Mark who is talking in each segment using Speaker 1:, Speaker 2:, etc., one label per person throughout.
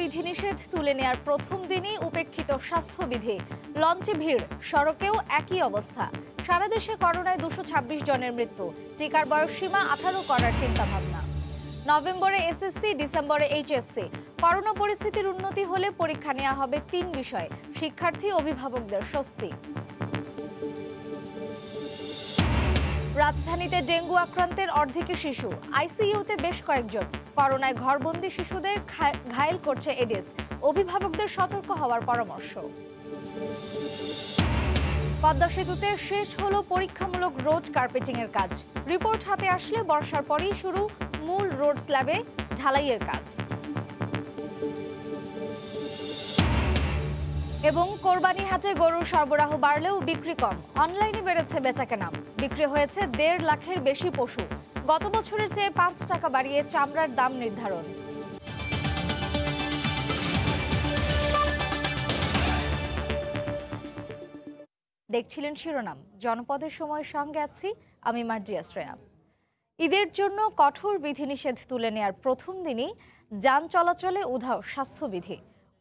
Speaker 1: বিধিনিষেধ তুলে নেয়ার প্রথম দিনই উপেক্ষিত স্বাস্থ্যবিধি। লঞ্চে ভিড়, সড়কেও একই অবস্থা। সারা দেশে করোনায় 226 জনের মৃত্যু। টিকার বয়সসীমা 18 করার চিন্তাভাবনা। নভেম্বরে এসএসসি, ডিসেম্বরে এইচএসসি। করোনা পরিস্থিতির উন্নতি হলে পরীক্ষা নেওয়া হবে 3 বিষয়ে। শিক্ষার্থী অভিভাবকদের স্বস্তি। রাজধানীতে ডেঙ্গু আক্রান্তের অর্ধেকই শিশু। আইসিইউতে বেশ কয়েকজন। করোনায় ঘরবন্দি শিশুদের ঘায়েল করছে এডিস। অভিভাবকদের সতর্ক হওয়ার পরামর্শ। পদ্মা সেতুতে শেষ হলো পরীক্ষামূলক রোড কার্পেটিং এর কাজ। রিপোর্ট হাতে আসলে বর্ষার পরেই শুরু মূল রোড স্ল্যাবে ঢালাইয়ের কাজ। এবং কোরবানি হাটে গরুর সরবরাহ বাড়লেও বিক্রি কম। অনলাইনে বেড়েছে বেচাকেনা। বিক্রি হয়েছে 1.5 লাখের বেশি পশু। গত বছরের চেয়ে 5 টাকা বাড়িয়ে চামড়ার দাম নির্ধারণ। দেখছিলেন শিরোনাম। জনপদের সময়ের সঙ্গে আছি আমি মার্জিয়া শ্রেয়া। ঈদের জন্য কঠোর বিধিনিষেধ তুলে নেয়ার প্রথম দিনই যান চলাচলে উধাও স্বাস্থ্যবিধি।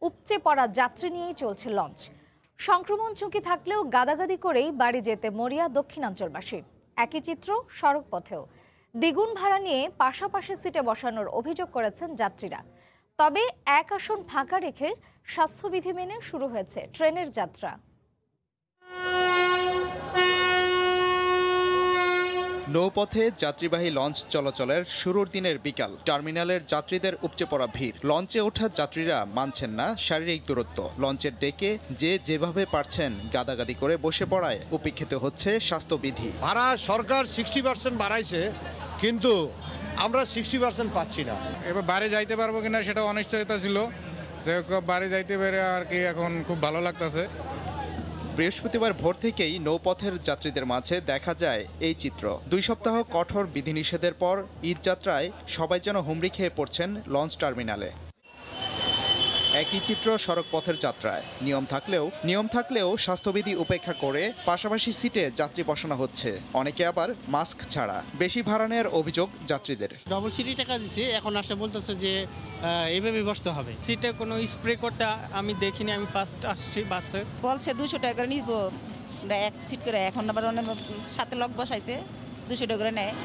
Speaker 1: উপচে পড়া যাত্রী নিয়েই চলছে লঞ্চ। সংক্রমণ ঝুঁকি থাকলেও গাদাগাদি করেই বাড়ি যেতে মরিয়া দক্ষিণাঞ্চলবাসী। একই চিত্র সড়ক পথেও। দ্বিগুণ ভাড়া নিয়ে পাশাপাশি সিটে বসানোর অভিযোগ করেছেন যাত্রীরা। তবে এক আসন ফাঁকা রেখে স্বাস্থ্যবিধি মেনে শুরু হয়েছে ট্রেনের যাত্রা।
Speaker 2: নৌপথে যাত্রীবাহী লঞ্চ চলাচলের শুরুর দিনের বিকাল। টার্মিনালের যাত্রীদের উপচে পড়া ভিড়। লঞ্চে ওঠা যাত্রীরা মানছেন না শারীরিক দূরত্ব। লঞ্চের ডেকে যে যেভাবে পারছেন গাদাগাদি করে বসে পড়ায় উপেক্ষিত হচ্ছে স্বাস্থ্যবিধি।
Speaker 3: ভাড়া সরকার 60% বাড়াইছে, কিন্তু আমরা 60% পাচ্ছি না।
Speaker 4: এবার বাইরে যাইতে পারবো কিনা সেটা অনিশ্চয়তা ছিল। যে বাইরে যাইতে পেরে আর কি এখন খুব ভালো লাগতেছে।
Speaker 2: বৃহস্পতিবার ভোর থেকেই নৌপথের যাত্রীদের মাঝে দেখা যায় এই চিত্র। 2 সপ্তাহ কঠোর বিধিনিষেধের পর ঈদ যাত্রায় সবাই যেন হুমড়ি খেয়ে পড়ছেন লঞ্চ টার্মিনালে। একই চিত্র সড়ক পথের যাত্রায়। নিয়ম থাকলেও স্বাস্থ্যবিধি উপেক্ষা করে পাশাপাশি সিটে যাত্রী বসানো হচ্ছে। অনেকে আবার মাস্ক ছাড়া। বেশি ভাড়া নেওয়ার অভিযোগ যাত্রীদের।
Speaker 5: ডবল সিটি টাকা দিচ্ছে, এখন আসে বলতেছে যে এইভাবে বসতে হবে। সিটে কোনো স্প্রে করতে আমি দেখিনি, আমি ফার্স্ট আসছি বাসে।
Speaker 6: বলছে 200 টাকা করে নিব, এক সিট করে। এখন আবার অনেক সাথে লক বসাইছে, 200 টাকা করে নেয়।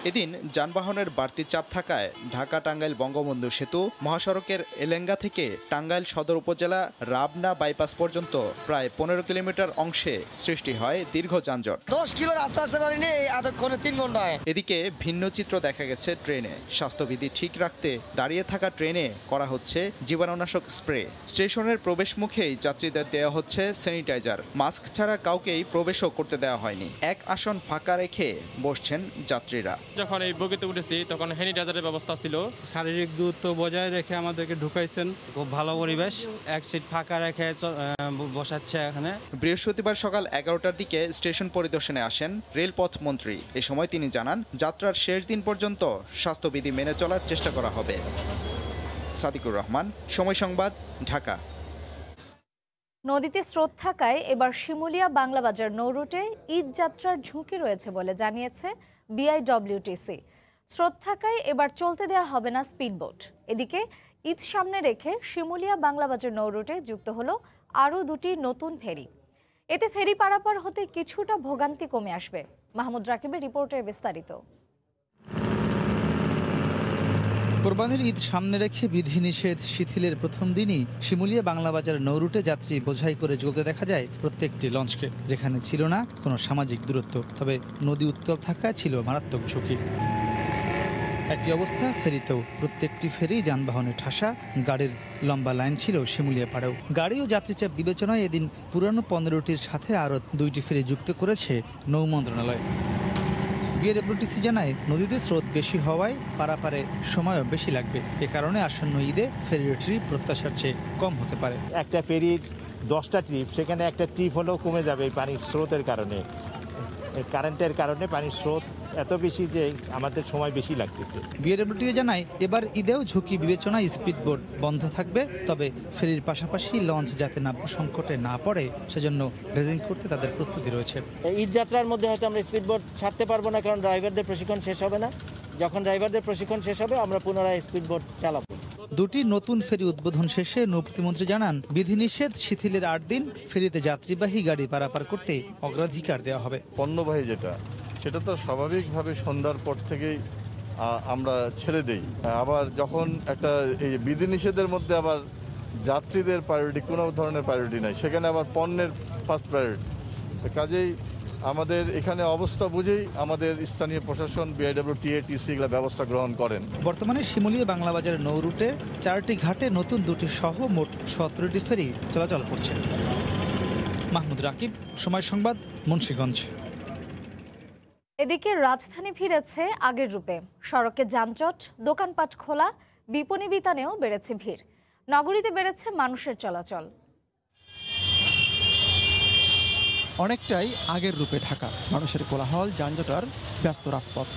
Speaker 2: এদিন যানবাহনের বাড়তি চাপ থাকায় ঢাকা-টাঙ্গাইল বঙ্গবন্ধু সেতু মহাসড়কের এলেঙ্গা থেকে টাঙ্গাইল সদর উপজেলা রাবনা বাইপাস পর্যন্ত প্রায় 15 কিলোমিটার অংশে সৃষ্টি হয় দীর্ঘ যানজট।
Speaker 7: 10 কিলো রাস্তা আসতে পারিনি এতক্ষণে 3 ঘন্টায়।
Speaker 2: এদিকে ভিন্ন চিত্র দেখা গেছে ট্রেনে। স্বাস্থ্যবিধি ঠিক রাখতে দাঁড়িয়ে থাকা ট্রেনে করা হচ্ছে জীবাণুনাশক স্প্রে। স্টেশনের প্রবেশ মুখেই যাত্রীদের দেওয়া হচ্ছে স্যানিটাইজার। মাস্ক ছাড়া কাউকেই প্রবেশও করতে দেওয়া হয়নি। এক আসন ফাঁকা রেখে বসছেন যাত্রীরা।
Speaker 8: যখন এই বগিতে উঠেছি তখন স্যানিটাইজারের ব্যবস্থা ছিল।
Speaker 5: শারীরিক দূরত্ব বজায় রেখে আমাদেরকে ঢুকাইছেন। খুব ভালো পরিবেশ। এক সিট ফাঁকা রেখে বসাচ্ছে এখানে।
Speaker 2: বৃহস্পতিবার সকাল 11টার দিকে স্টেশন পরিদর্শনে আসেন রেলপথ মন্ত্রী। এ সময় তিনি জানান, যাত্রার শেষ দিন পর্যন্ত স্বাস্থ্যবিধি মেনে চলার চেষ্টা করা হবে। সাদিকুর রহমান, সময় সংবাদ, ঢাকা।
Speaker 1: নদীতে স্রোত থাকায় এবার শিমুলিয়া বাংলা বাজার নৌরুটে ঈদ যাত্রার ঝুঁকি রয়েছে বলে জানিয়েছে বিআইডব্লিউটিসি। স্রোত থাকায় এবার চলতে দেওয়া হবে না স্পিডবোট। এদিকে ঈদ সামনে রেখে শিমুলিয়া বাংলা বাজার নৌরুটে যুক্ত হলো আরও 2টি নতুন ফেরি। এতে ফেরি পারাপার হতে কিছুটা ভোগান্তি কমে আসবে। মাহমুদ রাকিবের রিপোর্টে বিস্তারিত।
Speaker 9: কোরবানির ঈদ সামনে রেখে বিধিনিষেধ শিথিলের প্রথম দিনই শিমুলিয়া বাংলা বাজার নৌরুটে যাত্রী বোঝাই করে চলতে দেখা যায় প্রত্যেকটি লঞ্চকে, যেখানে ছিল না কোনো সামাজিক দূরত্ব। তবে নদী উত্তাপ থাকায় ছিল মারাত্মক ঝুঁকি। একই অবস্থা ফেরিতেও। প্রত্যেকটি ফেরি যানবাহনে ঠাসা। গাড়ির লম্বা লাইন ছিল শিমুলিয়া পাড়েও। গাড়ি ও যাত্রী চাপ বিবেচনায় এদিন পুরানো 15টির সাথে আরও 2টি ফেরি যুক্ত করেছে নৌ মন্ত্রণালয়। বিআইডব্লিউটিসি জানায়, নদীতে স্রোত বেশি হওয়ায় পারাপারে সময়ও বেশি লাগবে। এ কারণে আসন্ন ঈদে ফেরির ট্রিপ প্রত্যাশার চেয়ে কম হতে পারে।
Speaker 3: একটা ফেরির 10টা ট্রিপ, সেখানে একটা ট্রিপ হলেও কমে যাবে পানির স্রোতের কারণে। কারেন্টের কারণে পানির স্রোত এত বেশি যে আমাদের সময় বেশি লাগতেছে।
Speaker 9: বিআইডব্লিউটিসি জানায়, এবার ঈদেও ঝুঁকি বিবেচনায় স্পিডবোট বন্ধ থাকবে। তবে ফেরির পাশাপাশি লঞ্চ যাতে নাব্য সংকটে না পড়ে সেজন্য ড্রেজিং করতে তাদের প্রস্তুতি রয়েছে।
Speaker 10: ঈদ যাত্রার মধ্যে হয়তো আমরা স্পিডবোট ছাড়তে পারবো না, কারণ ড্রাইভারদের প্রশিক্ষণ শেষ হবে না। যখন ড্রাইভারদের প্রশিক্ষণ শেষ হবে আমরা পুনরায় স্পিডবোট চালাবো।
Speaker 9: দুটি নতুন ফেরি উদ্বোধন শেষে নৌ প্রতিমন্ত্রী জানান, বিধিনিষেধ শিথিলের 8 দিন ফেরিতে যাত্রীবাহী গাড়ি পারাপার করতে অগ্রাধিকার দেওয়া হবে।
Speaker 11: পণ্যবাহী সেটা তো স্বাভাবিকভাবে সন্ধ্যার পর থেকেই আমরা ছেড়ে দেই। আবার যখন একটা এই বিধিনিষেধের মধ্যে আবার যাত্রীদের প্রায়োরিটি, কোনো ধরনের প্রায়োরিটি নাই, সেখানে আবার পণ্যের ফার্স্ট প্রায়োরিটি। কাজেই আমাদের এখানে অবস্থা বুঝেই আমাদের স্থানীয় প্রশাসন, বিআইডব্লিউটিএ, টিসি এগুলো ব্যবস্থা গ্রহণ করেন।
Speaker 9: বর্তমানে শিমুলিয়া বাংলা বাজারের নৌ রুটে 4টি ঘাটে নতুন 2টি সহ মোট 17টি ফেরি চলাচল করছে। মাহমুদ রাকিব, সময় সংবাদ, মুন্সিগঞ্জ।
Speaker 1: এদিকে রাজধানী ফিরেছে আগের রূপে। সড়কে যানজট, দোকানপাট খোলা, বিপণী বিতানেও বেড়েছে ভিড়। নগরীতে বেড়েছে মানুষের চলাচল।
Speaker 12: অনেকটাই আগের রূপে ঢাকা, মানুষের কোলাহল, যানজট আর ব্যস্ত রাজপথ।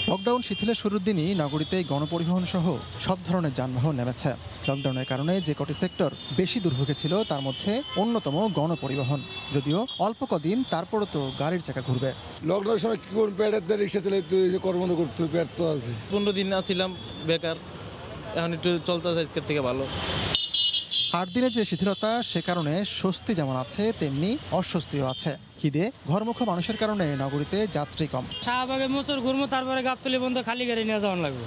Speaker 12: লকডাউন শিথিলের শুরুর দিনই নগরীতে গণপরিবহন সহ সব ধরনের যানবাহন নেমেছে। লকডাউনের কারণে যে কটি সেক্টর বেশি দুর্ভোগে ছিল তার মধ্যে অন্যতম গণপরিবহন। যদিও অল্প কদিন, তারপরও তো গাড়ির চাকা ঘুরবে।
Speaker 13: লকডাউনের সময় কি করুন, পেটের রিক্সা চালাইতে কর্মবন্ধ করতে, পেট তো আছে।
Speaker 5: 15 দিন ছিলাম বেকার, এখন একটু চলতেছে আজকের থেকে ভালো।
Speaker 12: 8 দিনের যে শিথিলতা, সে কারণে স্বস্তি যেমন আছে তেমনি অস্বস্তিও আছে। খিদে ঘরমুখ মানুষের কারণে নগরীতে যাত্রী কম।
Speaker 5: শাহবাগে মোচর ঘুরবো, তারপরে গাবতলি বন্ধ, খালি গাড়ি নিয়ে যাওয়ার লাগবে।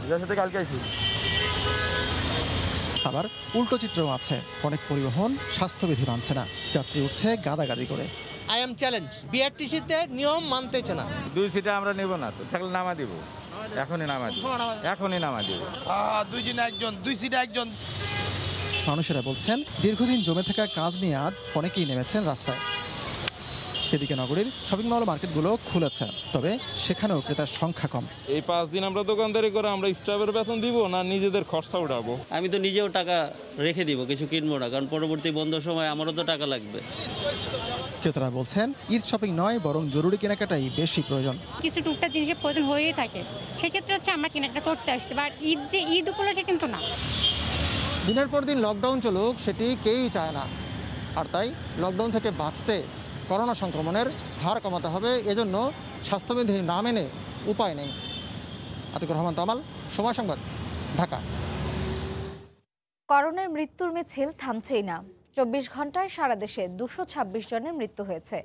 Speaker 12: আবার উল্টো চিত্রও আছে, অনেক পরিবহন স্বাস্থ্যবিধি মানছে না, যাত্রী উঠছে গাদাগাদি করে।
Speaker 10: আই এম চ্যালেঞ্জ, বিআরটিসিতে নিয়ম মানতেছে না।
Speaker 3: 2 সিটে আমরা নেব না, তো থাকলে নামা দিব, এখনই নামা দিব।
Speaker 13: 2 জনে একজন, 2 সিটে একজন।
Speaker 12: মানুষেরা বলছেন, দীর্ঘদিন জমে থাকা কাজ নিয়ে আজ অনেকেই নেমেছেন রাস্তায়। এদিকে নগরীর শপিং মল, মার্কেটগুলো খুলেছে, তবে সেখানেও ক্রেতার সংখ্যা কম।
Speaker 8: এই 5 দিন আমরা দোকানদারি করে আমরা স্টাফের বেতন দিব না নিজেদের খরচা উঠাবো?
Speaker 5: আমি তো নিজেও টাকা রেখে দিব, কিছু কিনবো না, কারণ পরবর্তী বন্ধ সময় আমারও তো টাকা লাগবে।
Speaker 12: ক্রেতারা বলছেন, ঈদ শপিং নয় বরং জরুরি কেনাকাটাই বেশি প্রয়োজন।
Speaker 14: কিছু টুকটাক জিনিসের প্রয়োজন হয়েই থাকে, সেক্ষেত্রে হচ্ছে আমরা কেনাকাটা করতে আসছি, বাট ঈদ উপলক্ষে কিন্তু না।
Speaker 12: দিনের পর দিন লকডাউন চলুক, সেটি কেউই চায় না। আর তাই লকডাউন থেকে বাঁচতে করোনা সংক্রমণের হার কমাতে হবে, এজন্য স্বাস্থ্যবিধি না মেনে উপায় নেই। আতিকুর রহমান তামাল, সময় সংবাদ, ঢাকা।
Speaker 1: করোনার মৃত্যুর মিছিল থামছেই না। 24 ঘন্টায় সারা দেশে 226 জনের মৃত্যু হয়েছে।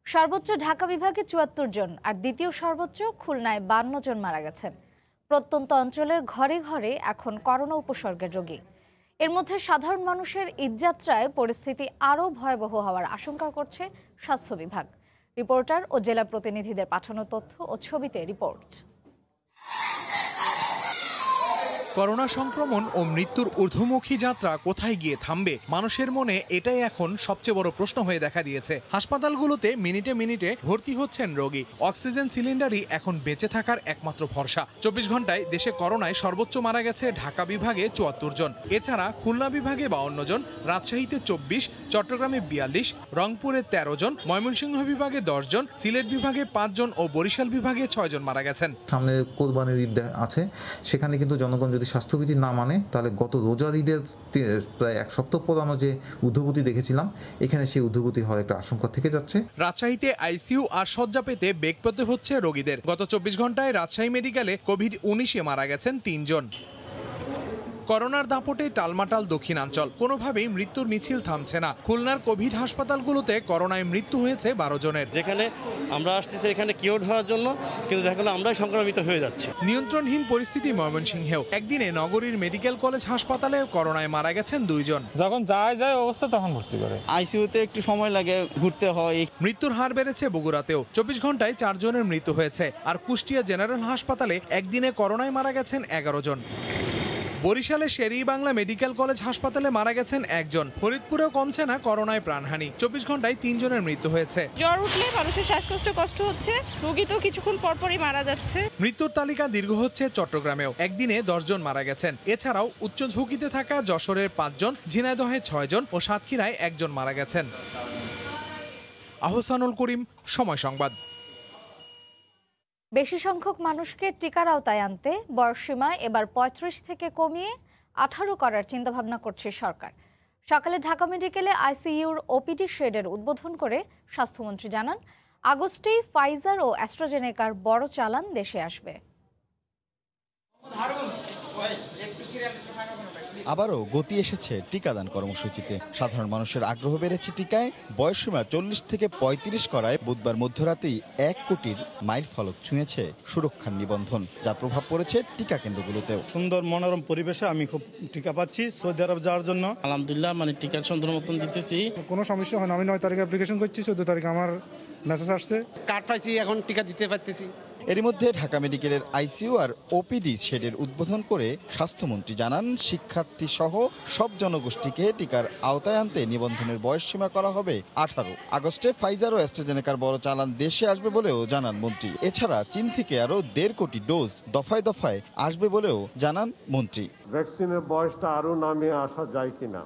Speaker 1: সর্বোচ্চ ঢাকা বিভাগে 74 জন, আর দ্বিতীয় সর্বোচ্চ খুলনায় 52 জন মারা গেছেন। প্রত্যন্ত অঞ্চলের ঘরে ঘরে এখন করোনা উপসর্গের রোগী। এর মধ্যে সাধারণ মানুষের ঈদযাত্রায় পরিস্থিতি আরও ভয়াবহ হওয়ার আশঙ্কা করছে স্বাস্থ্য বিভাগ। রিপোর্টার ও জেলা প্রতিনিধিদের পাঠানো তথ্য ও ছবিতে রিপোর্ট।
Speaker 15: করোনা সংক্রমণ ও মৃত্যুর ঊর্ধ্বমুখী যাত্রা কোথায় গিয়ে থামবে? মানুষের মনে এটাই এখন সবচেয়ে বড় প্রশ্ন হয়ে দেখা দিয়েছে। হাসপাতালগুলোতে মিনিটে মিনিটে ভর্তি হচ্ছেন রোগী। অক্সিজেন সিলিন্ডারই এখন বেঁচে থাকার একমাত্র ভরসা। 24 ঘন্টায় দেশে করোনায় সর্বোচ্চ মারা গেছে ঢাকা বিভাগে 74 জন। এছাড়া খুলনা বিভাগে 52 জন, রাজশাহীতে 24, চট্টগ্রামে 42, রংপুরে 13 জন, ময়মনসিংহ বিভাগে 10 জন, সিলেট বিভাগে 5 জন ও বরিশাল বিভাগে 6 জন মারা গেছেন।
Speaker 16: সামনে কোরবানির ঈদ আছে, সেখানে কিন্তু জনগণ যদি স্বাস্থ্যবিধি না মানে, তাহলে গত রোজার ঈদের প্রায় 1 সপ্তাহ পর আমরা যে ঊর্ধ্বগতি দেখেছিলাম, এখানে সেই ঊর্ধ্বগতি হওয়ার একটা আশঙ্কা থেকে যাচ্ছে।
Speaker 15: রাজশাহীতে আইসিইউ আর শয্যা পেতে বেগ পেতে হচ্ছে রোগীদের। গত 24 ঘন্টায় রাজশাহী মেডিকেলে কোভিড-19 মারা গেছেন 3 জন। করোনার দাপটে টালমাটাল দক্ষিণাঞ্চল, কোনোভাবেই মৃত্যুর মিছিল থামছে না। খুলনার কোভিড হাসপাতালগুলোতে করোনায় মৃত্যু হয়েছে 12 জনের।
Speaker 17: যেখানে আমরা আসতেছি এখানে কিওর হওয়ার জন্য, কিন্তু দেখা গেলো আমরাই সংক্রমিত হয়ে যাচ্ছি।
Speaker 15: নিয়ন্ত্রণহীন পরিস্থিতি ময়মনসিংহেও। একদিনে নগরীর মেডিকেল কলেজ হাসপাতালে করোনায় মারা গেছেন 2 জন।
Speaker 8: যখন যায় অবস্থা তখন ভর্তি করে।
Speaker 17: আইসিইউতে একটু সময় লাগে, ঘুরতে হয়।
Speaker 15: মৃত্যুর হার বেড়েছে বগুড়াতেও। 24 ঘন্টায় 4 জনের মৃত্যু হয়েছে। আর কুষ্টিয়া জেনারেল হাসপাতালে একদিনে করোনায় মারা গেছেন 11 জন। বরিশালে শের-ই-বাংলা মেডিকেল কলেজ হাসপাতালে মারা গেছেন 1 জন। ফরিদপুরেও কমছে না করোনায় প্রাণহানি। 24 ঘন্টায় 3 জনের মৃত্যু হয়েছে।
Speaker 18: জ্বর উঠলে মানুষের শ্বাসকষ্ট হচ্ছে, রোগী তো কিছুক্ষণ পরপরই মারা যাচ্ছে।
Speaker 15: মৃত্যুর তালিকা দীর্ঘ হচ্ছে চট্টগ্রামেও। একদিনে 10 জন মারা গেছেন। এছাড়াও উচ্চ ঝুঁকিতে থাকা যশোরের 5 জন, ঝিনাইদহে 6 জন ও সাতক্ষীরায় 1 জন মারা গেছেন। আহসানুল করিম, সময় সংবাদ।
Speaker 1: বেশি সংখ্যক মানুষকে টিকার আওতায় আনতে বয়সসীমা এবার 35 থেকে কমিয়ে 18 করার চিন্তাভাবনা করছে সরকার। সকালে ঢাকা মেডিকেলে আইসিইউর ওপিডি শেডের উদ্বোধন করে স্বাস্থ্যমন্ত্রী জানান, আগস্টেই ফাইজার ও অ্যাস্ট্রাজেনেকার বড় চালান দেশে আসবে।
Speaker 19: আবারও গতি এসেছে টিকাদান কর্মসূচিতে। সাধারণ মানুষের আগ্রহ বেড়েছে টিকায়। বয়সসীমা 40 থেকে 35 করায় বুধবার মধ্যরাতেই 1 কোটির মাইল ফলক ছুঁয়েছে সুরক্ষার নিবন্ধন, যার প্রভাব পড়েছে টিকা কেন্দ্রগুলোতেও।
Speaker 20: সুন্দর মনোরম পরিবেশে আমি খুব টিকা পাচ্ছি সৌদি আরব যাওয়ার জন্য।
Speaker 5: আলহামদুলিল্লাহ, টিকা সুন্দর মতন দিতেছি।
Speaker 20: কোনো সমস্যা হয় না। আমি 9 তারিখে অ্যাপ্লিকেশন করছি, 14 তারিখে আমার মেসেজ আসছে,
Speaker 10: কার্ড পাইছি, এখন টিকা দিতে পারতেছি।
Speaker 19: এরই মধ্যে ঢাকা মেডিকেলের আইসিইউ আর ওপিডি শেডের উদ্বোধন করে স্বাস্থ্যমন্ত্রী জানান, শিক্ষার্থী সহ সব জনগোষ্ঠীকে টিকার আওতায় আনতে নিবন্ধনের বয়সসীমা করা হবে 18। আগস্টে ফাইজার ও অ্যাস্ট্রাজেনেকার বড় চালান দেশে আসবে বলেও জানান মন্ত্রী। এছাড়া চীন থেকে আরও 1.5 কোটি ডোজ দফায় দফায় আসবে বলেও জানান মন্ত্রী।
Speaker 21: ভ্যাকসিনের বয়সটা আরও নামিয়ে আসা যায় কিনা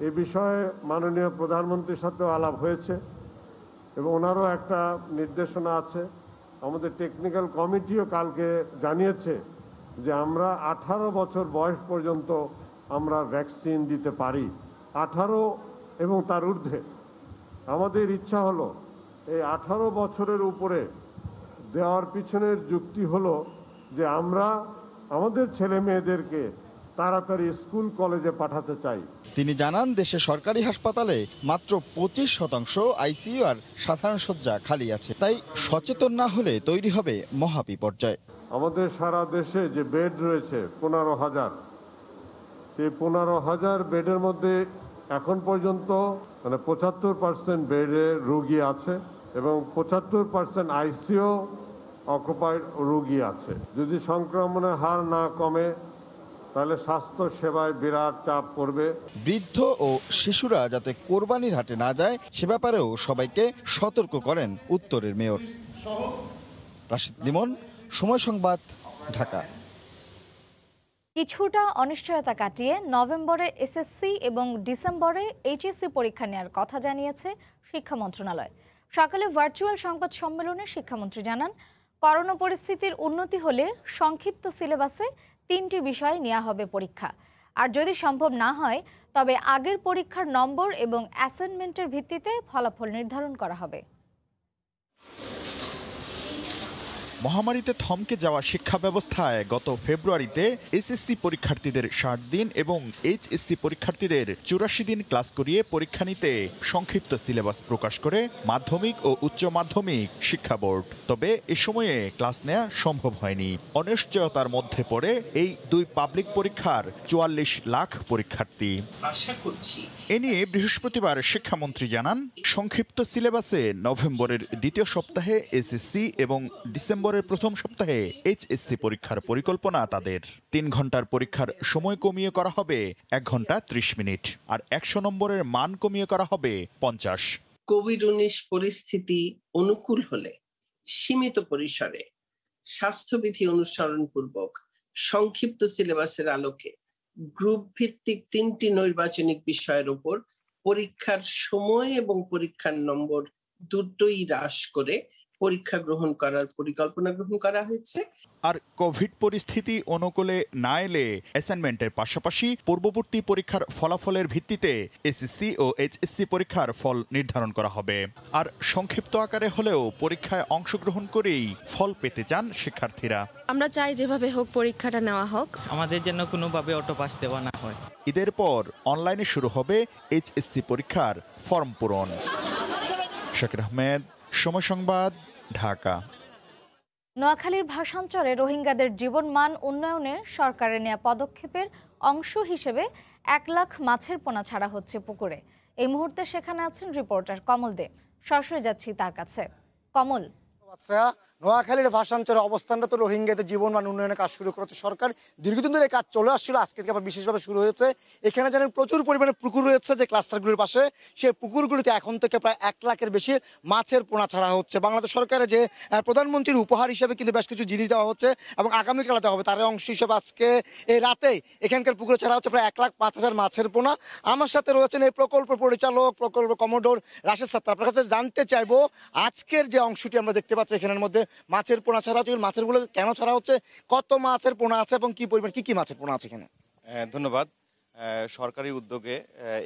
Speaker 21: এ বিষয়ে মাননীয় প্রধানমন্ত্রীর সাথেও আলাপ হয়েছে এবং ওনারও একটা নির্দেশনা আছে। আমাদের টেকনিক্যাল কমিটিও কালকে জানিয়েছে যে আমরা 18 বছর বয়স পর্যন্ত আমরা ভ্যাকসিন দিতে পারি, 18 এবং তার ঊর্ধ্বে। আমাদের ইচ্ছা হলো এই 18 বছরের উপরে দেওয়ার পিছনের যুক্তি হলো যে আমরা আমাদের ছেলে মেয়েদেরকে তাড়াতাড়ি স্কুল কলেজে পাঠাতে চাই।
Speaker 19: তিনি জানান, দেশে সরকারি হাসপাতালে মাত্র 25% আইসিইউ আর সাধারণ শয্যা খালি আছে। তাই সচেতন না হলে তৈরি হবে মহাবিপর্যয়।
Speaker 21: আমাদের সারা দেশে যে বেড রয়েছে 15,000, সেই 15,000 বেডের মধ্যে এখন পর্যন্ত 75% বেডে রোগী আছে এবং 75% আইসিইউ অকুপাইড রোগী আছে। যদি সংক্রমণের হার না কমে তাহলে স্বাস্থ্য সেবায় বিরাট চাপ পড়বে।
Speaker 19: বৃদ্ধ ও শিশুরা যাতে কোরবানির হাটে না যায় সে ব্যাপারেও সবাইকে সতর্ক করেন উত্তরের মেয়র। রাশিদ লিমন, সময় সংবাদ, ঢাকা।
Speaker 1: কিছুটা অনিশ্চয়তা কাটিয়ে নভেম্বরে এসএসসি এবং ডিসেম্বরে এইচএসসি পরীক্ষা নেওয়ার কথা জানিয়েছে শিক্ষা মন্ত্রণালয়। সকালে ভার্চুয়াল সংবাদ সম্মেলনে শিক্ষামন্ত্রী জানান, করোনা পরিস্থিতির উন্নতি হলে সংক্ষিপ্ত সিলেবাসে 3টি বিষয় নেওয়া হবে পরীক্ষা। আর যদি সম্ভব না হয় তবে আগের পরীক্ষার নম্বর এবং অ্যাসাইনমেন্টের ভিত্তিতে ফলাফল নির্ধারণ করা হবে।
Speaker 2: মহামারীতে থমকে যাওয়া শিক্ষা ব্যবস্থায় গত ফেব্রুয়ারিতে এসএসসি পরীক্ষার্থীদের 60 দিন এবং এইচএসসি পরীক্ষার্থীদের 84 দিন ক্লাস করিয়ে পরীক্ষা নিতে সংক্ষিপ্ত সিলেবাস প্রকাশ করে মাধ্যমিক ও উচ্চ মাধ্যমিক শিক্ষা বোর্ড। তবে এ সময়ে ক্লাস নেওয়া সম্ভব হয়নি। অনিশ্চয়তার মধ্যে পড়ে এই 2 পাবলিক পরীক্ষার 44 লাখ পরীক্ষার্থী।
Speaker 22: আশা করছি
Speaker 2: এ নিয়ে বৃহস্পতিবার শিক্ষামন্ত্রী জানান, সংক্ষিপ্ত সিলেবাসে নভেম্বরের দ্বিতীয় সপ্তাহে এসএসসি এবং ডিসেম্বরের প্রথম সপ্তাহে এইচএসসি পরীক্ষার পরিকল্পনা তাদের। 3 ঘন্টার পরীক্ষার সময় কমিয়ে করা হবে 1 ঘন্টা 30 মিনিট, আর 100 নম্বরের মান কমিয়ে করা হবে 50।
Speaker 22: কোভিড-19 পরিস্থিতি অনুকূল হলে সীমিত পরিসরে স্বাস্থ্যবিধি অনুসরণ পূর্বক সংক্ষিপ্ত সিলেবাসের আলোকে গ্রুপ ভিত্তিক 3টি নৈর্বাচনিক বিষয়ের উপর পরীক্ষার সময় এবং পরীক্ষার নম্বর দুটোই হ্রাস করে পরীক্ষা গ্রহণ করার পরিকল্পনা গ্রহণ করা হয়েছে।
Speaker 2: আর কোভিড পরিস্থিতি অনুকূলে না এলে অ্যাসাইনমেন্টের পাশাপাশি পূর্ববর্তী পরীক্ষার ফলাফলের ভিত্তিতে এসএসসি ও এইচএসসি পরীক্ষার ফল নির্ধারণ করা হবে। আর সংক্ষিপ্ত আকারে হলেও পরীক্ষায় অংশগ্রহণ করেই ফল পেতে চান শিক্ষার্থীরা।
Speaker 18: আমরা চাই যেভাবে হোক পরীক্ষাটা নেওয়া হোক,
Speaker 5: আমাদের যেন কোনোভাবে অটো পাস দেওয়া না হয়।
Speaker 2: ঈদের পর অনলাইনে শুরু হবে এইচএসসি পরীক্ষার ফর্ম পূরণ। শাকির আহমেদ, সময় সংবাদ, ঢাকা।
Speaker 1: নোয়াখালীর ভাষাঞ্চলে রোহিঙ্গাদের জীবনমান উন্নয়নে সরকারের নেওয়া পদক্ষেপের অংশ হিসেবে 1 লাখ মাছের পোনা ছাড়া হচ্ছে পুকুরে। এই মুহূর্তে সেখানে আছেন রিপোর্টার কমল দে। সরাসরি যাচ্ছি তার কাছে। কমল,
Speaker 23: নোয়াখালীর ভাষাঞ্চলের অবস্থানটা তো রোহিঙ্গাদের জীবনমান উন্নয়নের কাজ শুরু করেছে সরকার। দীর্ঘদিন ধরে এই কাজ চলে আসছিল, আজকে আবার বিশেষভাবে শুরু হয়েছে। এখানে জানেন প্রচুর পরিমাণে পুকুর রয়েছে যে ক্লাস্টারগুলির পাশে, সেই পুকুরগুলিতে এখন থেকে প্রায় 1 লাখের বেশি মাছের পোনা ছাড়া হচ্ছে। বাংলাদেশ সরকারের যে প্রধানমন্ত্রীর উপহার হিসেবে কিন্তু বেশ কিছু জিনিস দেওয়া হচ্ছে এবং আগামীকাল দেওয়া হবে। তার অংশ হিসেবে আজকে এই রাতেই এখানকার পুকুরে ছাড়া হচ্ছে প্রায় 1,05,000 মাছের পোনা। আমার সাথে রয়েছেন এই প্রকল্প পরিচালক, প্রকল্প কমোডোর রাশেদ সাত্তার। আপনার কাছে জানতে চাইবো, আজকের যে অংশটি আমরা দেখতে পাচ্ছি এখানের মধ্যে মাছের পোনা ছাড়া হচ্ছে, মাছেরগুলো কেন ছাড়া হচ্ছে, কত মাছের পোনা আছে এবং কি পরিমাণ কি মাছের পোনা আছে এখানে?
Speaker 24: ধন্যবাদ। সরকারি উদ্যোগে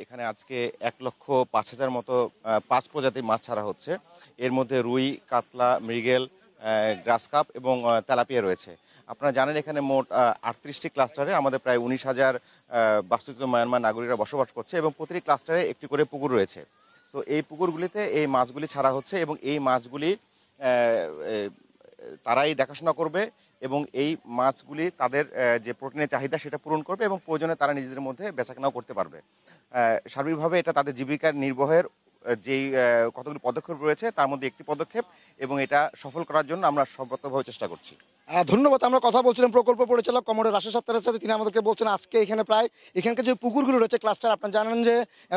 Speaker 24: এখানে আজকে 1,05,000 মতো 5 প্রজাতির মাছ ছাড়া হচ্ছে। এর মধ্যে রুই, কাতলা, মৃগেল, গ্রাস কাপ এবং তেলাপিয়া রয়েছে। আপনারা জানেন এখানে মোট 38টি ক্লাস্টারে আমাদের প্রায় 19,000 বাস্তুচ্যুত মায়ানমার নাগরিকরা বসবাস করছে এবং প্রতিটি ক্লাস্টারে একটি করে পুকুর রয়েছে। তো এই পুকুরগুলিতে এই মাছগুলি ছাড়া হচ্ছে এবং এই মাছগুলি তারাই দেখাশোনা করবে এবং এই মাছগুলি তাদের যে প্রোটিনের চাহিদা সেটা পূরণ করবে এবং প্রয়োজনে তারা নিজেদের মধ্যে বেচাকেনাও করতে পারবে। সার্বিকভাবে এটা তাদের জীবিকার নির্বাহের যেই কতগুলি পদক্ষেপ রয়েছে তার মধ্যে একটি পদক্ষেপ এবং এটা সফল করার জন্য আমরা সর্বতভাবে চেষ্টা করছি।
Speaker 23: ধন্যবাদ। আমরা কথা বলছিলাম প্রকল্প পরিচালক কমরেড রাশেদ সত্তারের সাথে। তিনি আমাদেরকে বলছেন আজকে এখানে প্রায় এখানকার যে পুকুরগুলো রয়েছে ক্লাস্টার, আপনারা জানেন যে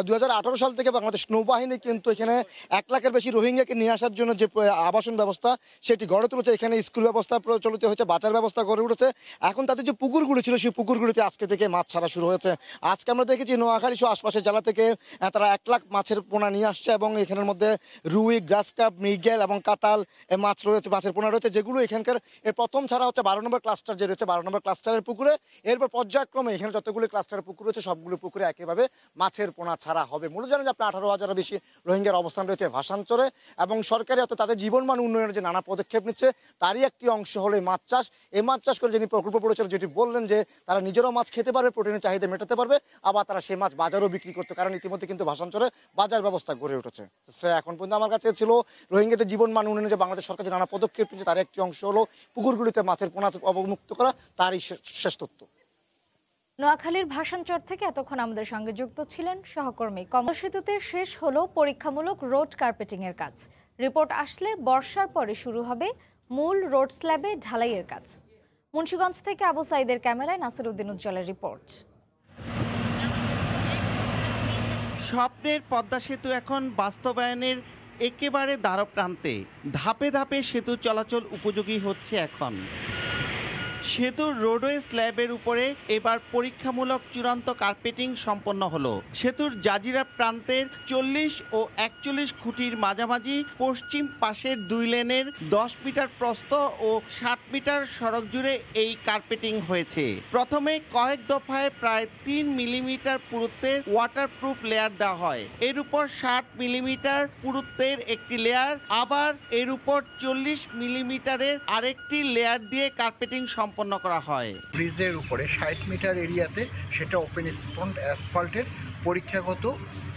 Speaker 23: 2018 সাল থেকে বাংলাদেশ নৌবাহিনী কিন্তু এখানে 1 লাখের বেশি রোহিঙ্গাকে নিয়ে আসার জন্য যে আবাসন ব্যবস্থা সেটি গড়ে তুলেছে। এখানে স্কুল ব্যবস্থা প্রচলিত হয়েছে, বাঁচার ব্যবস্থা গড়ে উঠেছে। এখন তাদের যে পুকুরগুলো ছিল সেই পুকুরগুলিতে আজকে থেকে মাছ ছাড়া শুরু হয়েছে। আজকে আমরা দেখেছি নোয়াখালী সহ আশপাশের জেলা থেকে তারা 1 লাখ মাছের পোনা নিয়ে আসছে এবং এখানের মধ্যে রুই, গ্রাস কাপ, মৃগেল এবং কাতাল মাছ রয়েছে, মাছের পোনা রয়েছে, যেগুলো এখানকার প্রথম ছাড়া হচ্ছে 12 নম্বর ক্লাস্টার যে রয়েছে 12 নম্বর ক্লাস্টারের পুকুরে। এরপর পর্যায়ক্রমে এখানে যতগুলো ক্লাস্টারের পুকুর রয়েছে সবগুলো পুকুরে একইভাবে মাছের পোনা ছাড়া হবে। মূলত জানেন যে আপনার 18,000-এর বেশি রোহিঙ্গার অবস্থান রয়েছে ভাষান্তরে এবং সরকারি অর্থাৎ তাদের জীবনমান উন্নয়নের যে নানা পদক্ষেপ নিচ্ছে তারই একটি অংশ হলো এই মাছ চাষ। এই মাছ চাষ করে যিনি প্রকল্প পরিচালক যেটি বললেন যে তারা নিজেরাও মাছ খেতে পারবে, প্রোটিনের চাহিদা মেটাতে পারবে, আবার তারা সেই মাছ বাজারও বিক্রি করতে, কারণ ইতিমধ্যে কিন্তু ভাষান্তরে বাজার ব্যবস্থা গড়ে উঠেছে। এখন পর্যন্ত আমার কাছে ছিল রোহিঙ্গাদের জীবনমান উন্নয়নে যে বাংলাদেশ সরকার যে নানা পদক্ষেপ নিচ্ছে তার একটি অংশ হলো পুকুরগুলিতে মাছের পোনা অবমুক্ত করা, তারই শেষ তথ্য।
Speaker 1: নোয়াখালীর ভাষানচর থেকে এতক্ষণ আমাদের সঙ্গে যুক্ত ছিলেন সহকর্মী কমল। সেতুতে শেষ হলো পরীক্ষামূলক রোড কার্পেটিং এর কাজ। রিপোর্ট আসলে বর্ষার পরে শুরু হবে মূল রোড স্ল্যাবে ঢালাইয়ের কাজ। মুন্সিগঞ্জ থেকে আবু সাইদের ক্যামেরায় নাসির উদ্দিন উজ্জ্বলের রিপোর্ট।
Speaker 4: স্বপ্নের পদ্মা সেতু এখন বাস্তবায়নের একেবারে দ্বারপ্রান্তে। ধাপে ধাপে সেতু চলাচল উপযোগী হচ্ছে এখন। সেতুর রোডওয়ে স্ল্যাবের উপরে এবার পরীক্ষামূলক চূড়ান্ত কার্পেটিং সম্পন্ন হলো। সেতুর জাজিরা প্রান্তের 40 ও 41 খুঁটির মাঝামাঝি পশ্চিম পাশের 2 লেনের 10 মিটার প্রস্থ ও 60 মিটার সড়ক জুড়ে এই কার্পেটিং হয়েছে। প্রথমে কয়েক দফায় প্রায় 3 মিলিমিটার পুরুত্বের ওয়াটারপ্রুফ লেয়ার দেওয়া হয়। এর উপর 60 মিলিমিটার পুরুত্বের একটি লেয়ার, আবার এর উপর 40 মিলিমিটারের আরেকটি লেয়ার দিয়ে কার্পেটিং সম্পন্ন করা হয়।
Speaker 6: ব্রিজের উপরে 60 মিটার এরিয়াতে সেটা ওপেন স্পন্ড অ্যাসফল্টের পরীক্ষাগত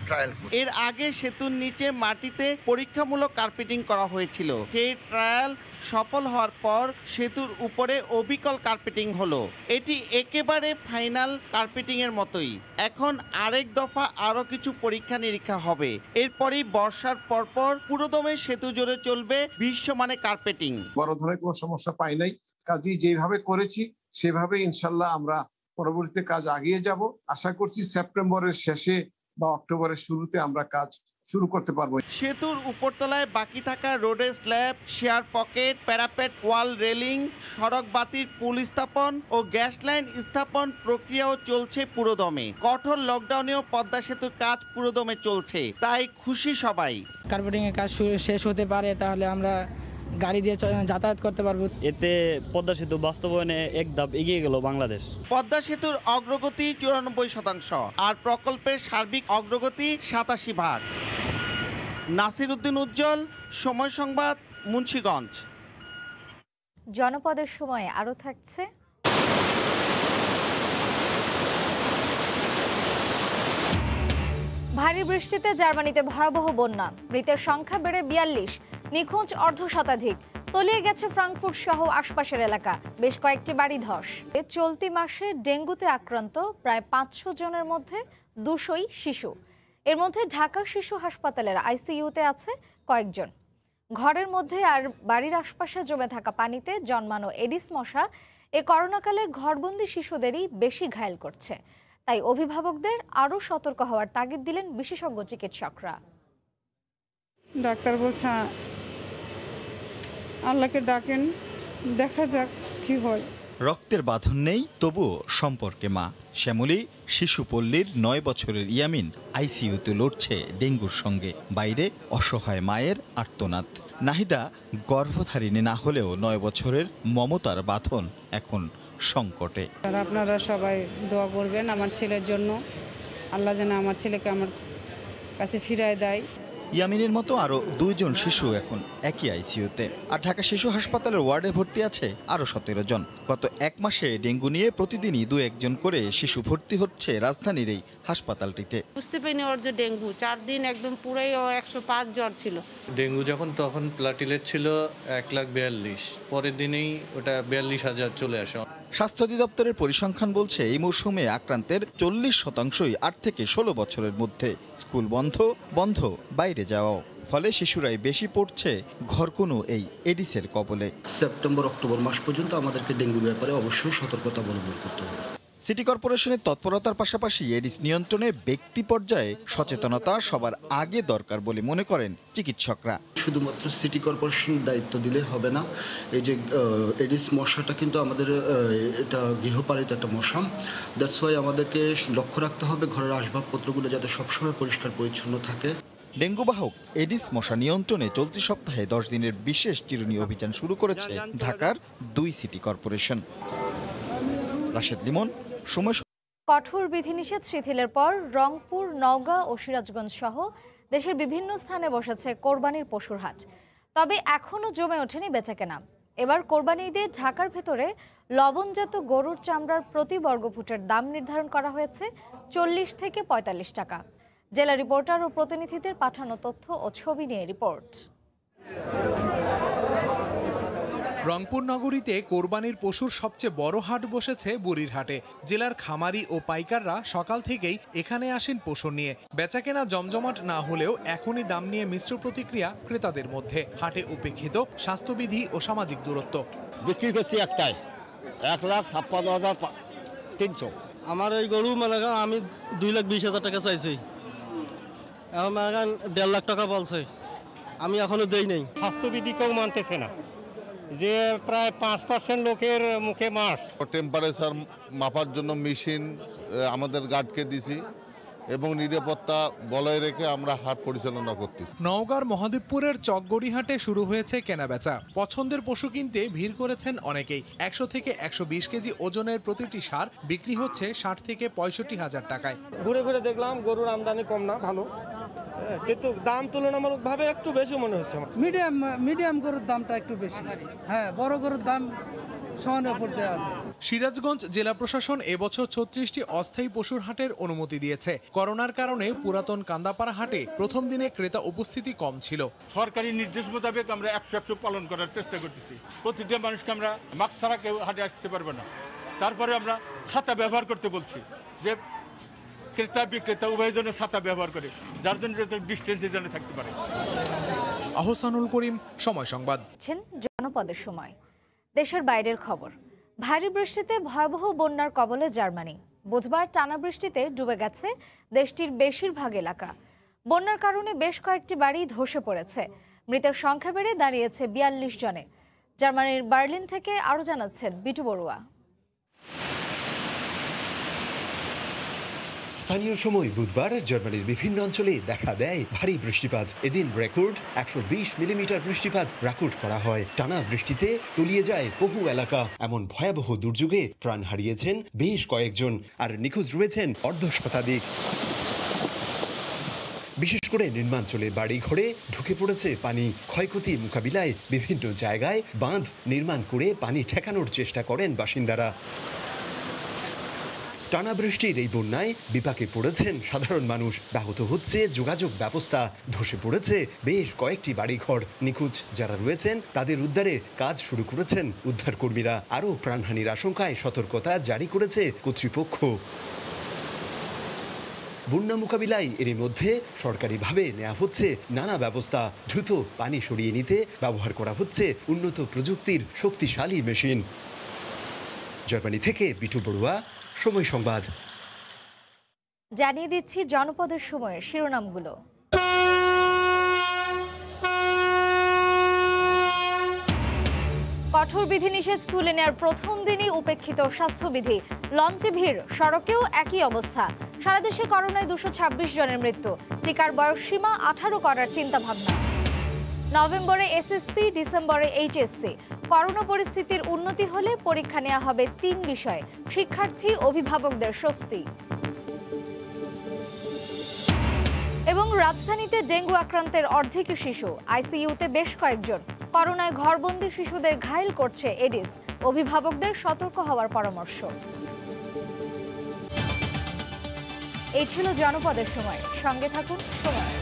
Speaker 6: ট্রায়াল।
Speaker 4: এর আগে সেতুর নিচে মাটিতে পরীক্ষামূলক কার্পেটিং করা হয়েছিল। সেই ট্রায়াল সফল হওয়ার পর সেতুর উপরে অবিকল কার্পেটিং হলো। এটি একেবারে ফাইনাল কার্পেটিং এর মতোই। এখন আরেক দফা আরো কিছু পরীক্ষা নিরীক্ষা হবে। এরপরই বর্ষার পরপর পুরোদমে সেতু জুড়ে চলবে বিশ্বমানে কার্পেটিং।
Speaker 7: বড় ধরনের কোনো সমস্যা পাই নাই, কাজই যেভাবে করেছি সেভাবে ইনশাল্লাহ আমরা পরবর্তীতে কাজ আগিয়ে যাব। আশা করছি সেপ্টেম্বরের শেষে বা অক্টোবরের শুরুতে আমরা কাজ শুরু করতে পারবো।
Speaker 4: সেতুর উপরতলায় বাকি থাকা রোডের স্ল্যাব, শেয়ার পকেট, প্যারাপেট ওয়াল, রেলিং, সড়ক বাতির পুল স্থাপন ও গ্যাস লাইন স্থাপন প্রক্রিয়াও চলছে পুরোদমে। কঠোর লকডাউনেও পদ্মা সেতুর কাজ পুরোদমে চলছে, তাই খুশি সবাই।
Speaker 11: কার্পেটিং এর কাজ শেষ হতে পারে, তাহলে আমরা গাড়ি দিয়ে যাতায়াত করতে পারবো।
Speaker 25: এতে পদ্মা সেতু বাস্তবায়নে এক ধাপ এগিয়ে গেল বাংলাদেশ।
Speaker 4: পদ্মা সেতুর অগ্রগতি 94% আর প্রকল্পের সার্বিক অগ্রগতি 87%। নাসির উদ্দিন উজ্জ্বল, সময় সংবাদ, মুন্সিগঞ্জ।
Speaker 1: জনপদের সময়ে আরও থাকছে ভারী বৃষ্টিতে জার্মানিতে ভয়াবহ বন্যা, মৃতের সংখ্যা বেড়ে 42, নিখোঁজ অর্ধশতাধিক। তলিয়ে গেছে ফ্রাঙ্কফুর্ট সহ আশপাশের এলাকা, বেশ কয়েকটি বাড়ি ধস। চলতি মাসে ডেঙ্গুতে আক্রান্ত প্রায় 500 জনের মধ্যে 200ই শিশু। এর মধ্যে ঢাকা শিশু হাসপাতালের আইসিইউতে আছে কয়েকজন। ঘরের মধ্যে আর বাড়ির আশপাশে জমে থাকা পানিতে জন্মানো এডিস মশা এ করোনাকালে ঘরবন্দি শিশুদেরই বেশি ঘায়েল করছে। তাই অভিভাবকদের আরও সতর্ক হওয়ার তাগিদ দিলেন বিশেষজ্ঞ চিকিৎসকরা।
Speaker 18: ডাক্তার বলছে আল্লাহকে ডাকেন, দেখা যাক কি হয়।
Speaker 19: রক্তের বাঁধন নেই, তবুও সম্পর্কে মা। শ্যামলী শিশুপল্লীর 9 বছরের ইয়ামিন আইসিইউতে লড়ছে ডেঙ্গুর সঙ্গে। বাইরে অসহায় মায়ের আর্তনাদ। নাহিদা গর্ভধারিণী না হলেও 9 বছরের মমতার বাঁধন এখন সংকটে।
Speaker 18: আপনারা সবাই দোয়া করবেন আমার ছেলের জন্য, আল্লাহ যেন আমার ছেলেকে আমার কাছে ফিরায় দেয়।
Speaker 19: ইয়ামিনের মতো আরও 2 জন শিশু এখন একই আইসিইউতে। আর ঢাকা শিশু হাসপাতালের ওয়ার্ডে ভর্তি আছে আরও 17 জন। গত 1 মাসে ডেঙ্গু নিয়ে প্রতিদিনই 2-1 জন করে শিশু ভর্তি হচ্ছে রাজধানীর এই হাসপাতালটিতে।
Speaker 3: বুঝতে পারিনি ওর যে ডেঙ্গু, 4 দিন একদম পুরাই 105 জ্বর ছিল।
Speaker 9: ডেঙ্গু তখন প্লাটিলেট ছিল 1,42,000, পরের দিনেই ওটা 42,000 চলে আসে।
Speaker 19: স্বাস্থ্য অধিদপ্তরের পরিসংখ্যান বলছে এই মৌসুমে আক্রান্তের 40%ই 8 থেকে 16 বছরের মধ্যে। স্কুল বন্ধ বাইরে যাওয়াও, ফলে শিশুরাই বেশি পড়ছে ঘরকুনো এই এডিসের কবলে।
Speaker 12: সেপ্টেম্বর অক্টোবর মাস পর্যন্ত আমাদেরকে ডেঙ্গুর ব্যাপারে অবশ্যই সতর্কতা অবলম্বন করতে হবে।
Speaker 19: সিটি কর্পোরেশনের তৎপরতার পাশাপাশি এডিস নিয়ন্ত্রণে ব্যক্তি পর্যায়ে সচেতনতা সবার আগে দরকার বলে মনে করেন চিকিৎসকরা।
Speaker 12: শুধুমাত্র সিটি কর্পোরেশন দায়িত্ব দিলে হবে না। এই যে এডিস মশাটা কিন্তু আমাদের এটা গৃহপালিত একটা মশা, দ্যাটস ওয়াই আমাদেরকে লক্ষ্য রাখতে হবে ঘরের আসবাবপত্রগুলো যাতে সবসময় পরিষ্কার পরিচ্ছন্ন থাকে।
Speaker 19: ডেঙ্গু বাহক এডিস মশা নিয়ন্ত্রণে চলতি সপ্তাহে 10 দিনের বিশেষ চিরুনি অভিযান শুরু করেছে ঢাকার 2 সিটি কর্পোরেশন। রাশেদ লিমন, সময়।
Speaker 1: কঠোর বিধিনিষেধ শিথিলের পর রংপুর, নওগাঁ ও সিরাজগঞ্জ সহ দেশের বিভিন্ন স্থানে বসেছে কোরবানির পশুর হাট। তবে এখনও জমে ওঠেনি বেচাকেনা। এবার কোরবানি ঈদে ঢাকার ভেতরে লবণজাত গরুর চামড়ার প্রতি বর্গফুটের দাম নির্ধারণ করা হয়েছে 40 থেকে 45 টাকা। জেলা রিপোর্টার ও প্রতিনিধিদের পাঠানো তথ্য ও ছবি নিয়ে রিপোর্ট।
Speaker 15: রংপুর নগরীতে কোরবানির পশুর সবচেয়ে বড় হাট বসেছে বুড়িরহাটে। জেলার খামারি ও পাইকাররা সকাল থেকেই এখানে আসেন পশু নিয়ে। বেচাকেনা জমজমাট না হলেও এখনই দাম নিয়ে মিশ্র প্রতিক্রিয়া ক্রেতাদের মধ্যে। হাটে উপেক্ষিত স্বাস্থ্যবিধি ও সামাজিক দূরত্ব।
Speaker 13: বিক্রি করছি একটাই 1,56,300।
Speaker 14: আমার এই গরু আমি 2,20,000 টাকা চাইছি, এখন 1.5 লাখ টাকা বলছে, আমি এখনো দেই নাই।
Speaker 13: স্বাস্থ্যবিধি কেউ মানতেছে না, যে প্রায় 5% লোকের মুখে মাস।
Speaker 26: টেম্পারেচার মাপার জন্য মেশিন আমাদের গার্ডকে দিছি এবং নিরাপত্তা বলয় রেখে আমরা হাট পরিচালনা করতেছি।
Speaker 15: নওগাঁর মহাদেবপুরের চকগড়িহাটে শুরু হয়েছে কেনাবেচা। পছন্দের পশু কিনতে ভিড় করেছেন অনেকেই। 100 থেকে 120 কেজি ওজনের প্রতিটি ষাঁড় বিক্রি হচ্ছে 60 থেকে 65,000 টাকায়।
Speaker 14: ঘুরে ঘুরে দেখলাম গরুর আমদানি কম না, ভালো, কিন্তু দাম তুলনামূলকভাবে একটু বেশি মনে হচ্ছে।
Speaker 11: মিডিয়াম গরুর দামটা একটু বেশি, হ্যাঁ, বড় গরুর দাম সমানের পর্যায়ে আছে।
Speaker 15: সিরাজগঞ্জ জেলা প্রশাসন এবছর 36টি অস্থায়ী পশুর হাটের অনুমতি দিয়েছে। করোনার কারণে পুরাতন কান্দাপাড়া হাটে প্রথম দিনে ক্রেতা উপস্থিতি কম ছিল।
Speaker 27: সরকারি নির্দেশ মোতাবেক আমরা 100% পালন করার চেষ্টা করতেছি। প্রতিটা মানুষকে আমরা মাস্ক ছাড়া কেউ হাটে আসতে পারবে না। তারপরে আমরা ছাতা ব্যবহার করতে বলছি, যে ক্রেতা বিক্রেতা উভয় জনের ছাতা ব্যবহার করে, যার জন্য ডিস্টেন্সের জন্য থাকতে পারে।
Speaker 15: আহসানুল করিম, সময় সংবাদ।
Speaker 1: জনপদের সময়। দেশের বাইরের খবর। ভারী বৃষ্টিতে ভয়াবহ বন্যার কবলে জার্মানি। বুধবার টানা বৃষ্টিতে ডুবে গেছে দেশটির বেশিরভাগ এলাকা। বন্যার কারণে বেশ কয়েকটি বাড়ি ধসে পড়েছে। মৃতের সংখ্যা বেড়ে দাঁড়িয়েছে 42 জনে। জার্মানির বার্লিন থেকে আরও জানাচ্ছেন বিটু বড়ুয়া।
Speaker 28: স্থানীয় সময় বুধবার জার্মানির বিভিন্ন অঞ্চলে দেখা দেয় ভারী বৃষ্টিপাত। এদিন রেকর্ড 120 মিলিমিটার বৃষ্টিপাত রেকর্ড করা হয়। টানা বৃষ্টিতে তলিয়ে যায় বহু এলাকা। এমন ভয়াবহ দুর্যোগে প্রাণ হারিয়েছেন বেশ কয়েকজন, আর নিখোঁজ রয়েছেন অর্ধশতাধিক। বিশেষ করে নিম্নাঞ্চলে বাড়ি ঘরে ঢুকে পড়েছে পানি। ক্ষয়ক্ষতি মোকাবিলায় বিভিন্ন জায়গায় বাঁধ নির্মাণ করে পানি ঠেকানোর চেষ্টা করেন বাসিন্দারা। টানা বৃষ্টির এই বন্যায় বিপাকে পড়েছেন সাধারণ মানুষ। ব্যাহত হচ্ছে যোগাযোগ ব্যবস্থা। ধসে পড়েছে বেশ কয়েকটি বাড়িঘর। নিখোঁজ যারা রয়েছেন তাদের উদ্ধারে কাজ শুরু করেছেন উদ্ধারকর্মীরা। আরও প্রাণহানির আশঙ্কায় সতর্কতা জারি করেছে কর্তৃপক্ষ। বন্যা মোকাবিলায় এরই মধ্যে সরকারিভাবে নেওয়া হচ্ছে নানা ব্যবস্থা। দ্রুত পানি সরিয়ে নিতে ব্যবহার করা হচ্ছে উন্নত প্রযুক্তির শক্তিশালী মেশিন। জার্মানি থেকে বিটু বড়ুয়া, সময় সংবাদ।
Speaker 1: জানিয়ে দিচ্ছি জনপদের সময়ের শিরোনামগুলো। কঠোর বিধিনিষেধ তুলে নেওয়ার প্রথম দিনই উপেক্ষিত স্বাস্থ্যবিধি। লঞ্চে ভিড়, সড়কেও একই অবস্থা। সারা দেশে করোনায় 226 জনের মৃত্যু। টিকার বয়স সীমা 18 করার চিন্তা ভাবনা। নভেম্বরে এসএসসি, ডিসেম্বরে এইচএসসি। করোনা পরিস্থিতির উন্নতি হলে পরীক্ষা নেওয়া হবে 3 বিষয়ে। শিক্ষার্থী অভিভাবকদের স্বস্তি। এবং রাজধানীতে ডেঙ্গু আক্রান্তের অর্ধেকই শিশু, আইসিইউতে বেশ কয়েকজন। করোনায় ঘরবন্দি শিশুদের ঘায়েল করছে এডিস, অভিভাবকদের সতর্ক হওয়ার পরামর্শ। এই ছিল জনপদের সময়, সঙ্গে থাকুন সময়।